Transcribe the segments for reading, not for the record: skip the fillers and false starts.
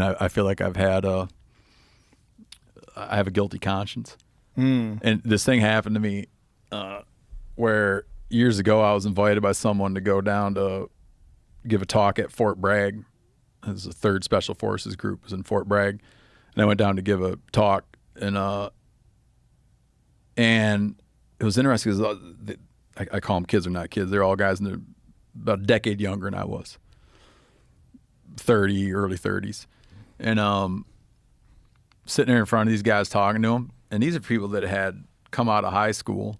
I feel like I have a guilty conscience. And this thing happened to me where years ago I was invited by someone to go down to give a talk at Fort Bragg. It was the 3rd Special Forces Group was in Fort Bragg. And I went down to give a talk, and it was interesting because I call them kids, are not kids. They're all guys about a decade younger than I was, 30, early 30s. And sitting there in front of these guys talking to them, and these are people that had come out of high school.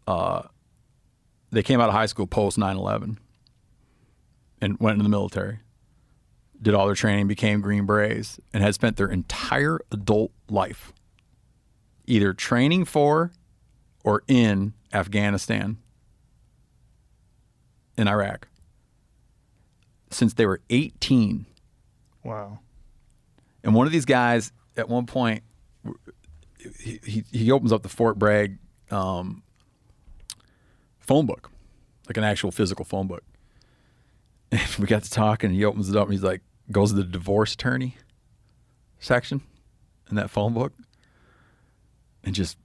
They came out of high school post 9/11 and went into the military, did all their training, became Green Berets, and had spent their entire adult life either training for or in Afghanistan, in Iraq, since they were 18. Wow. And one of these guys, at one point, he opens up the Fort Bragg phone book, like an actual physical phone book. And we got to talking, and he opens it up, and he's like, goes to the divorce attorney section in that phone book, and just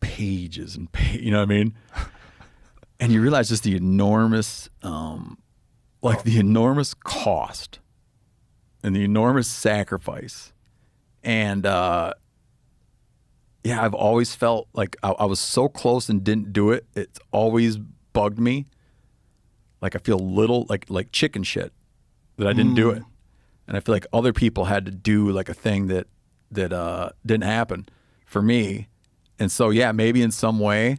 pages and you know what I mean? And you realize just the enormous, the enormous cost and the enormous sacrifice. And I've always felt like I was so close and didn't do it. It's always bugged me. Like I feel little, like chicken shit that I didn't do it. And I feel like other people had to do like a thing that didn't happen for me. And so, yeah, maybe in some way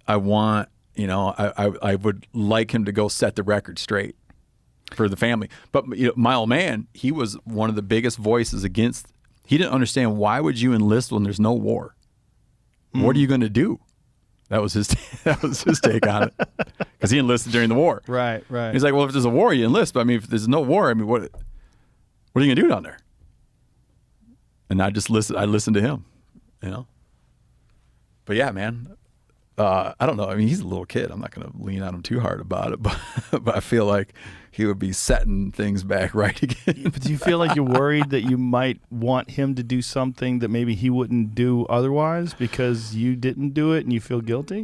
I want, I would like him to go set the record straight for the family. But my old man, he was one of the biggest voices against. He didn't understand, why would you enlist when there's no war? What are you going to do? That was his take on it, because he enlisted during the war. Right. He's like, well, if there's a war, you enlist. But I mean, if there's no war, I mean, what are you going to do down there? And I listened to him, But yeah, man, I don't know. I mean, he's a little kid. I'm not going to lean on him too hard about it, but I feel like he would be setting things back right again. But do you feel like you're worried that you might want him to do something that maybe he wouldn't do otherwise because you didn't do it and you feel guilty?